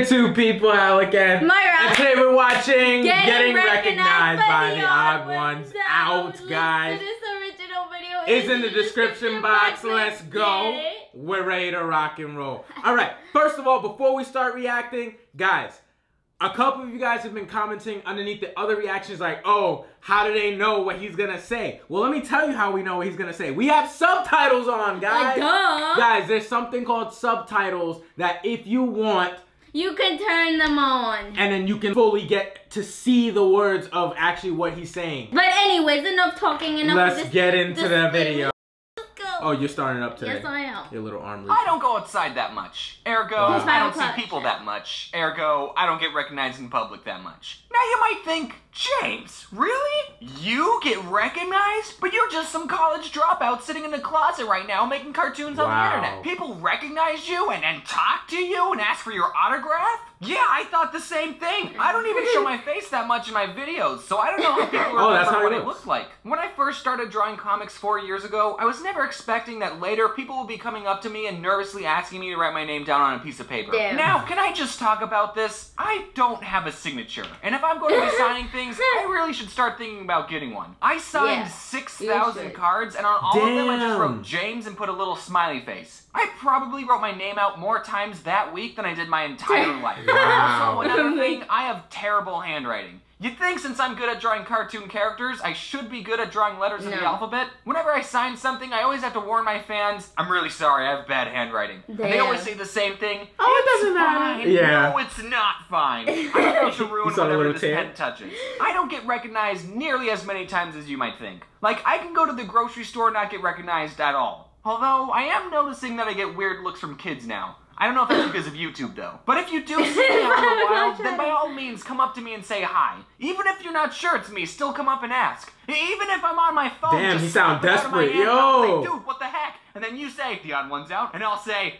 YouTube people, Alec and Myra. And today we're watching Getting Recognized by the the Odd Ones Out, guys. This original video is in the description box. Let's go. We're ready to rock and roll. Alright, first of all, before we start reacting, guys, a couple of you guys have been commenting underneath the other reactions like, oh, how do they know what he's gonna say? Well, let me tell you how we know what he's gonna say. We have subtitles on, guys. Duh. Guys, there's something called subtitles that if you want, you can turn them on. and then you can fully get to see the words of actually what he's saying. But anyways, enough talking, enough of this. Let's get into the video. Let's go. Oh, you're starting up today. Yes, I am. Your little arm. I don't go outside that much. Ergo, Wow. I don't see people that much. Ergo, I don't get recognized in public that much. Now you might think, James, really? You get recognized? But you're just some college dropout sitting in a closet right now making cartoons on the internet. People recognize you and then talk to you and ask for your autograph? Yeah, I thought the same thing. I don't even show my face that much in my videos, so I don't know how people remember what it looked like. When I first started drawing comics 4 years ago, I was never expecting that later people will be coming up to me and nervously asking me to write my name down on a piece of paper. Damn. Now, can I just talk about this? I don't have a signature, and if I'm going to be signing things, I really should start thinking about getting one. I signed 6,000 cards, and on all of them I just wrote James and put a little smiley face. I probably wrote my name out more times that week than I did my entire life. Wow. Also, another thing, I have terrible handwriting. You'd think since I'm good at drawing cartoon characters, I should be good at drawing letters in the alphabet. Whenever I sign something, I always have to warn my fans, I'm really sorry, I have bad handwriting. And they always say the same thing. Oh, it doesn't matter. Yeah. No, it's not fine. I don't to ruin whatever this tan. pen touches. I don't get recognized nearly as many times as you might think. Like, I can go to the grocery store and not get recognized at all. Although, I am noticing that I get weird looks from kids now. I don't know if that's because of YouTube, though. But if you do see me out in the wild, then by all means, come up to me and say hi. Even if you're not sure it's me, still come up and ask. Even if I'm on my phone, damn, just you sound slap it out of my desperate, hand and yo. I'll say, dude, what the heck? And then you say, the odd one's out, and I'll say,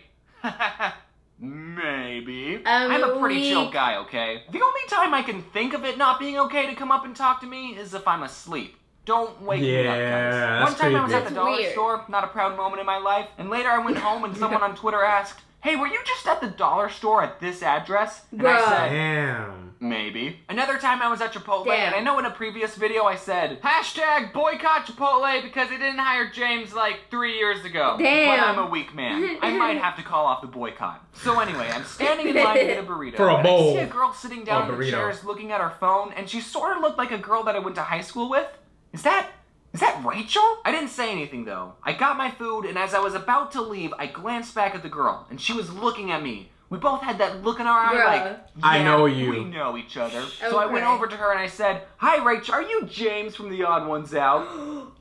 maybe. I'm a pretty chill guy, okay? The only time I can think of it not being okay to come up and talk to me is if I'm asleep. Don't wake me up, guys. One time I was at the dollar store, not a proud moment in my life, and later I went home and someone on Twitter asked, hey, were you just at the dollar store at this address? And I said, damn. Maybe. Another time I was at Chipotle, and I know in a previous video I said, hashtag boycott Chipotle because they didn't hire James like 3 years ago. Damn. But I'm a weak man. I might have to call off the boycott. So anyway, I'm standing in line to get a burrito. For a bowl. And I see a girl sitting down in the chairs looking at her phone, and she sort of looked like a girl that I went to high school with. Is that Rachel? I didn't say anything though. I got my food, and as I was about to leave, I glanced back at the girl, and she was looking at me. We both had that look in our eye like, yeah, I know you. We know each other. So I went over to her and I said, hi Rachel, are you James from The Odd Ones Out?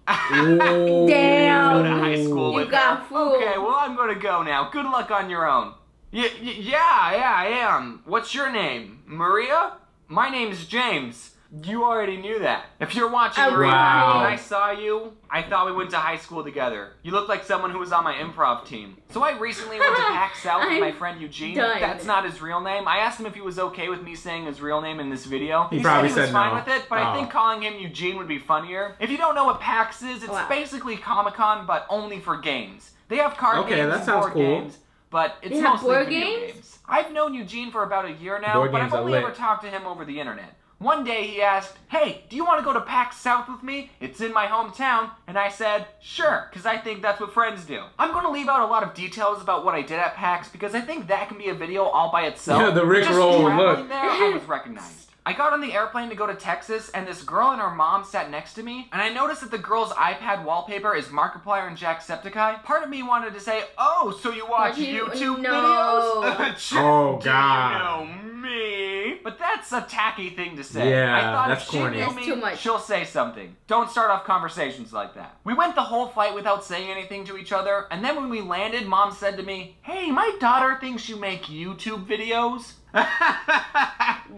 Damn. Go to high school with got her. fooled. Okay, well I'm gonna go now. Good luck on your own. Yeah, I am. What's your name? Maria? My name's James. You already knew that. If you're watching, Maria, when I saw you, I thought we went to high school together. You look like someone who was on my improv team. So I recently went to PAX South with my friend Eugene. That's not his real name. I asked him if he was okay with me saying his real name in this video. He probably said he was fine with it, but I think Oh. calling him Eugene would be funnier. If you don't know what PAX is, it's basically Comic-Con, but only for games. They have card games and board games, but it's mostly video games. I've known Eugene for about a year now, but I've only ever talked to him over the internet. One day he asked, hey, do you want to go to PAX South with me? It's in my hometown. And I said, sure, because I think that's what friends do. I'm going to leave out a lot of details about what I did at PAX because I think that can be a video all by itself. Yeah, the Rick roll, look. There, I was recognized. I got on the airplane to go to Texas, and this girl and her mom sat next to me, and I noticed that the girl's iPad wallpaper is Markiplier and Jacksepticeye. Part of me wanted to say, oh, so you watch YouTube videos? Oh, God. Do you know me? But that's a tacky thing to say. Yeah, I thought that's if she corny. knew me, she'll say something. Don't start off conversations like that. We went the whole flight without saying anything to each other, and then when we landed, Mom said to me, hey, my daughter thinks you make YouTube videos.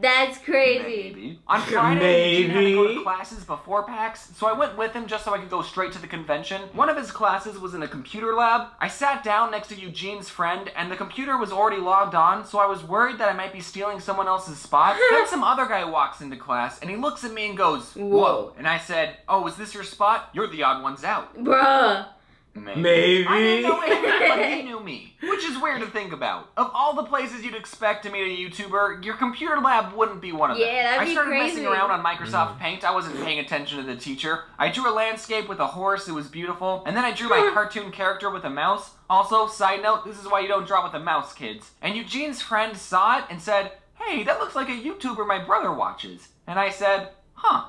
That's crazy. Maybe. On Friday, Eugene had to go to classes before PAX, so I went with him just so I could go straight to the convention. One of his classes was in a computer lab. I sat down next to Eugene's friend, and the computer was already logged on, so I was worried that I might be stealing someone else's spot. Then some other guy walks into class, and he looks at me and goes, whoa. And I said, oh, is this your spot? You're the odd ones out. Bruh. Maybe. I didn't know him, but he knew me, which is weird to think about. Of all the places you'd expect to meet a YouTuber, your computer lab wouldn't be one of them. Yeah, that'd be I started crazy. messing around on Microsoft Paint. I wasn't paying attention to the teacher. I drew a landscape with a horse. It was beautiful. And then I drew my cartoon character with a mouse. Also, side note, this is why you don't draw with a mouse, kids. And Eugene's friend saw it and said, "Hey, that looks like a YouTuber my brother watches." And I said, "Huh.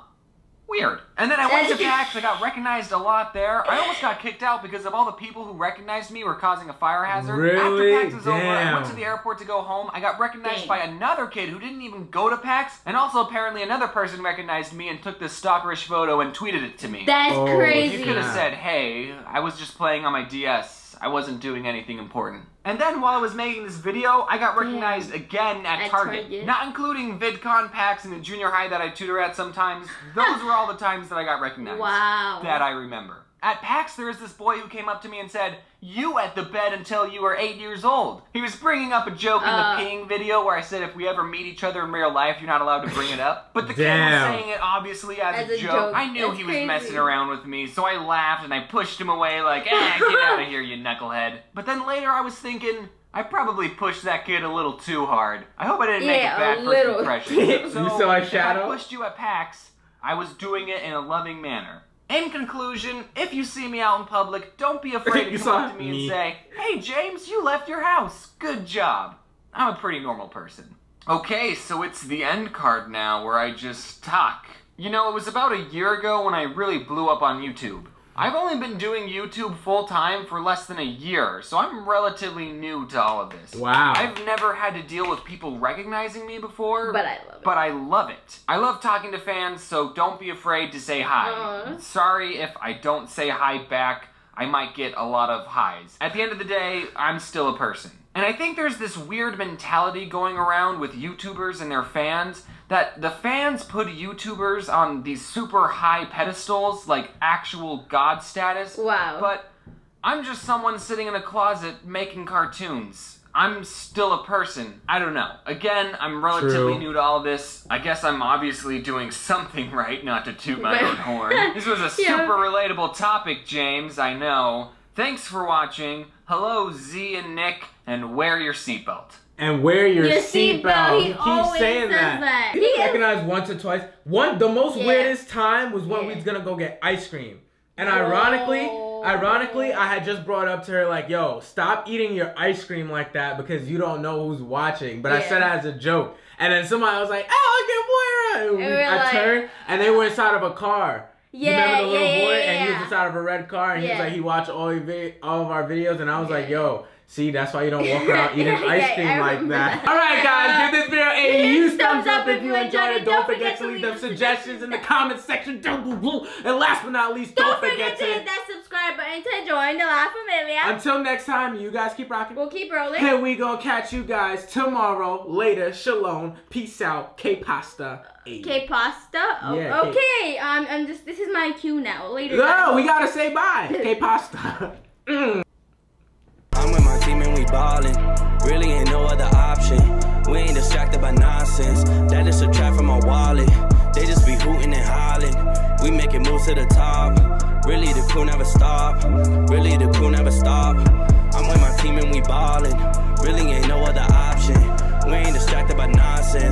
Weird." And then I went to PAX, I got recognized a lot there. I almost got kicked out because of all the people who recognized me were causing a fire hazard. Really? After PAX was over, I went to the airport to go home. I got recognized by another kid who didn't even go to PAX, and also apparently another person recognized me and took this stalkerish photo and tweeted it to me. That's crazy. You could have said, "Hey, I was just playing on my DS. I wasn't doing anything important." And then while I was making this video, I got recognized again at Target. Not including VidCon, PAX, and the junior high that I tutor at sometimes. Those were all the times that I got recognized. Wow. That I remember. At PAX, there was this boy who came up to me and said, "You at the bed until you were 8 years old." He was bringing up a joke in the peeing video where I said if we ever meet each other in real life, you're not allowed to bring it up. But the kid was saying it obviously as a joke. I knew he was messing around with me, so I laughed and I pushed him away like, "Eh, get out of here, you knucklehead." But then later I was thinking, I probably pushed that kid a little too hard. I hope I didn't make a bad first impression. So, you saw a shadow? if I pushed you at PAX, I was doing it in a loving manner. In conclusion, if you see me out in public, don't be afraid to come up to me and say, "Hey James, you left your house. Good job." I'm a pretty normal person. Okay, so it's the end card now where I just talk. You know, it was about a year ago when I really blew up on YouTube. I've only been doing YouTube full-time for less than a year, so I'm relatively new to all of this. Wow. I've never had to deal with people recognizing me before. But I love it. But I love it. I love talking to fans, so don't be afraid to say hi. Sorry if I don't say hi back. I might get a lot of highs. At the end of the day, I'm still a person. And I think there's this weird mentality going around with YouTubers and their fans that the fans put YouTubers on these super high pedestals, like actual god status. Wow. But I'm just someone sitting in a closet making cartoons. I'm still a person. I don't know. Again, I'm relatively new to all this. I guess I'm obviously doing something right, not to toot my own horn. This was a super relatable topic, James, I know. Thanks for watching. Hello, Z and Nick, and wear your seatbelt. And wear your seatbelt. He keeps saying that. He recognized once or twice. The most weirdest time was when we was gonna go get ice cream. And ironically, I had just brought up to her like, "Yo, stop eating your ice cream like that because you don't know who's watching." But I said it as a joke. And then somebody was like, "Oh, look at Moira." I turned and they were inside of a car. You remember the little boy? And he was inside of a red car and he was like, he watched all of our videos and I was like, "Yo, see, that's why you don't walk around eating ice cream like that." Alright guys, give this video a huge thumbs up if you enjoyed it. Don't forget to leave them suggestions in the comment section down below. And last but not least, don't forget to hit that subscribe button to join the La Familia. Until next time, you guys keep rocking. We'll keep rolling. And we gonna catch you guys tomorrow. Later. Shalom. Peace out. K-pasta. K-pasta? Oh, yeah, okay. This is my cue now. Later. No, we gotta say bye. K-pasta. I'm with my team and we ballin'. Really ain't no other option. We ain't distracted by nonsense. That is a trap from my wallet. They just be hooting and hollering. We making moves to the top. Really the crew never stop. Really the crew never stop. I'm with my team and we ballin'. Really ain't no other option. We ain't distracted by nonsense.